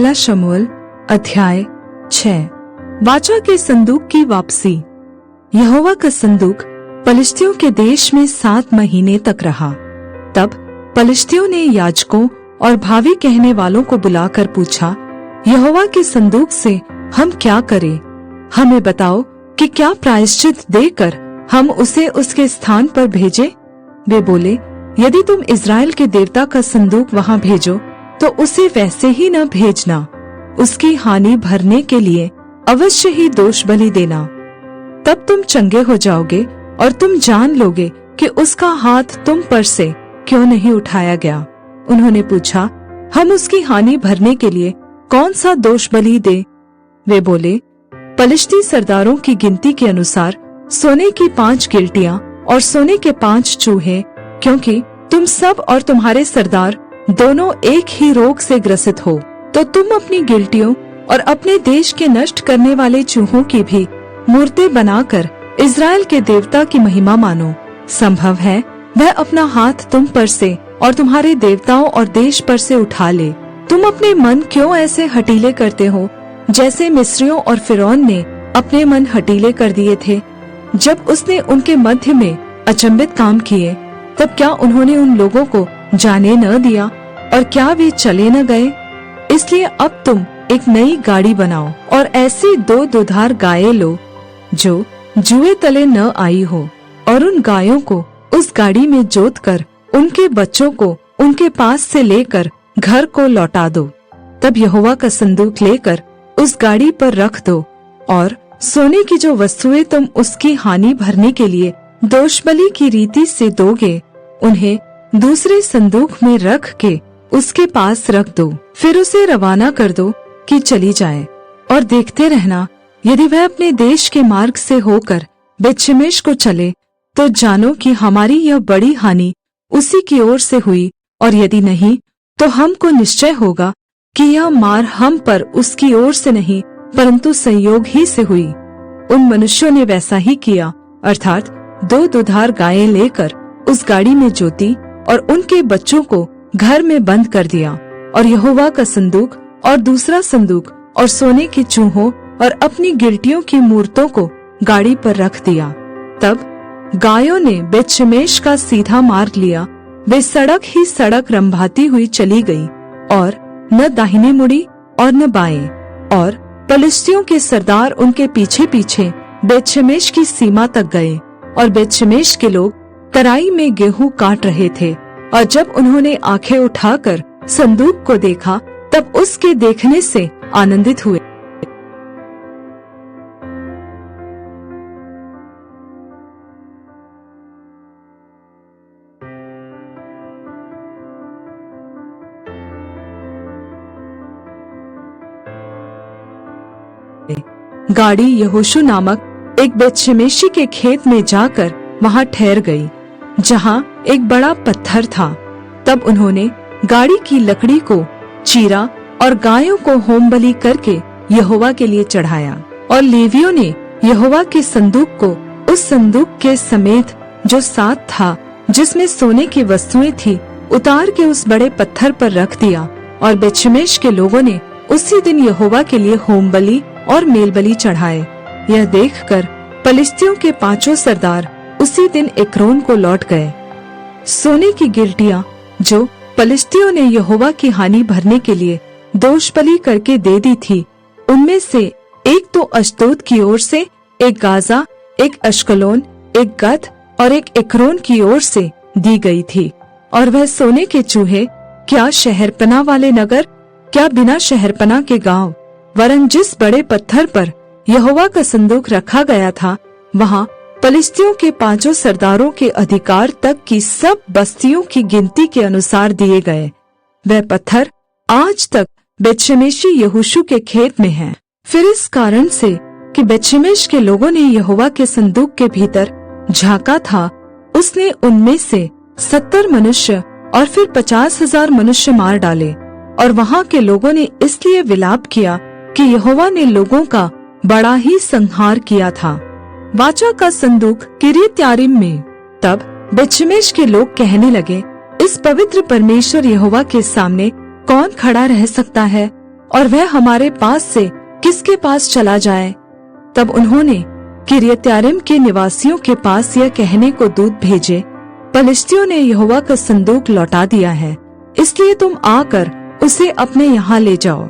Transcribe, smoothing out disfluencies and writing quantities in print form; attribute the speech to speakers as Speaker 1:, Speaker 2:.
Speaker 1: पहला शमूएल अध्याय 6। वाचा के संदूक की वापसी। यहोवा का संदूक पलिश्तियों के देश में 7 महीने तक रहा। तब पलिश्तियों ने याजकों और भावी कहने वालों को बुलाकर पूछा, यहोवा के संदूक से हम क्या करें? हमें बताओ कि क्या प्रायश्चित देकर हम उसे उसके स्थान पर भेजें? वे बोले, यदि तुम इज़राइल के देवता का संदूक वहां भेजो तो उसे वैसे ही न भेजना। उसकी हानि भरने के लिए अवश्य ही दोष बलि देना। तब तुम चंगे हो जाओगे और तुम जान लोगे कि उसका हाथ तुम पर से क्यों नहीं उठाया गया। उन्होंने पूछा, हम उसकी हानि भरने के लिए कौन सा दोष बलि दे? वे बोले, पलिश्ती सरदारों की गिनती के अनुसार सोने की 5 गिलटियां और सोने के 5 चूहे, क्योंकि तुम सब और तुम्हारे सरदार दोनों एक ही रोग से ग्रसित हो। तो तुम अपनी गिलटियों और अपने देश के नष्ट करने वाले चूहों की भी मूर्तें बनाकर इज़राइल के देवता की महिमा मानो। संभव है वह अपना हाथ तुम पर से और तुम्हारे देवताओं और देश पर से उठा ले। तुम अपने मन क्यों ऐसे हटीले करते हो, जैसे मिस्रियों और फिरौन ने अपने मन हटीले कर दिए थे? जब उसने उनके मध्य में अचंभित काम किए, तब क्या उन्होंने उन लोगों को जाने न दिया और क्या वे चले न गए? इसलिए अब तुम एक नई गाड़ी बनाओ और ऐसी 2 दुधार गायें लो जो जुए तले न आई हो, और उन गायों को उस गाड़ी में जोतकर उनके बच्चों को उनके पास से लेकर घर को लौटा दो। तब यहोवा का संदूक लेकर उस गाड़ी पर रख दो, और सोने की जो वस्तुएं तुम उसकी हानि भरने के लिए दोषबलि की रीति से दोगे, उन्हें दूसरे संदूक में रख के उसके पास रख दो। फिर उसे रवाना कर दो कि चली जाए, और देखते रहना, यदि वह अपने देश के मार्ग से होकर बेतशेमेश को चले तो जानो कि हमारी यह बड़ी हानि उसी की ओर से हुई, और यदि नहीं तो हमको निश्चय होगा कि यह मार हम पर उसकी ओर से नहीं परंतु संयोग ही से हुई। उन मनुष्यों ने वैसा ही किया, अर्थात 2 दुधार गायें लेकर उस गाड़ी में जोती और उनके बच्चों को घर में बंद कर दिया, और यहोवा का संदूक और दूसरा संदूक और सोने के चूहों और अपनी गिलटियों की मूर्तों को गाड़ी पर रख दिया। तब गायों ने बेतशेमेश का सीधा मार्ग लिया। वे सड़क ही सड़क रंभाती हुई चली गई, और न दाहिने मुड़ी और न बाएं। और पलिश्तियों के सरदार उनके पीछे पीछे बेतशेमेश की सीमा तक गए, और बेतशेमेश के लोग तराई में गेहूं काट रहे थे। और जब उन्होंने आंखें उठाकर संदूक को देखा, तब उसके देखने से आनंदित हुए। गाड़ी यहोशू नामक एक बेतशेमेशी के खेत में जाकर वहां ठहर गई, जहां एक बड़ा पत्थर था। तब उन्होंने गाड़ी की लकड़ी को चीरा और गायों को होम बलि करके यहोवा के लिए चढ़ाया। और लेवियों ने यहोवा के संदूक को उस संदूक के समेत जो साथ था, जिसमें सोने की वस्तुएं थी, उतार के उस बड़े पत्थर पर रख दिया। और बेतशेमेश के लोगों ने उसी दिन यहोवा के लिए होम बलि और मेल बलि चढ़ाए। यह देखकर पलिश्तियों के 5 सरदार उसी दिन एक्रोन को लौट गए। सोने की गिलटियां जो पलिश्तियों ने यहोवा की हानि भरने के लिए दोष बलि करके दे दी थी, उनमें से एक तो अश्दोद की ओर से, एक गाजा, एक अश्कलोन, एक गत और एक एक्रोन की ओर से दी गई थी। और वह सोने के चूहे क्या शहरपना वाले नगर, क्या बिना शहरपना के गांव, वरन जिस बड़े पत्थर पर यहोवा का संदूक रखा गया था, वहां पलिश्तियों के 5 सरदारों के अधिकार तक की सब बस्तियों की गिनती के अनुसार दिए गए। वह पत्थर आज तक बेतशेमेशी यहोशू के खेत में है। फिर इस कारण से कि बेतशेमेश के लोगों ने यहोवा के संदूक के भीतर झांका था, उसने उनमें से 70 मनुष्य और फिर 50,000 मनुष्य मार डाले। और वहां के लोगों ने इसलिए विलाप किया कि यहोवा ने लोगों का बड़ा ही संहार किया था। वाचा का संदूक किर्यत्यारीम में। तब बेतशेमेश के लोग कहने लगे, इस पवित्र परमेश्वर यहोवा के सामने कौन खड़ा रह सकता है? और वह हमारे पास से किसके पास चला जाए। तब उन्होंने किर्यत्यारीम के निवासियों के पास यह कहने को दूत भेजे, पलिश्तियों ने यहोवा का संदूक लौटा दिया है, इसलिए तुम आकर उसे अपने यहाँ ले जाओ।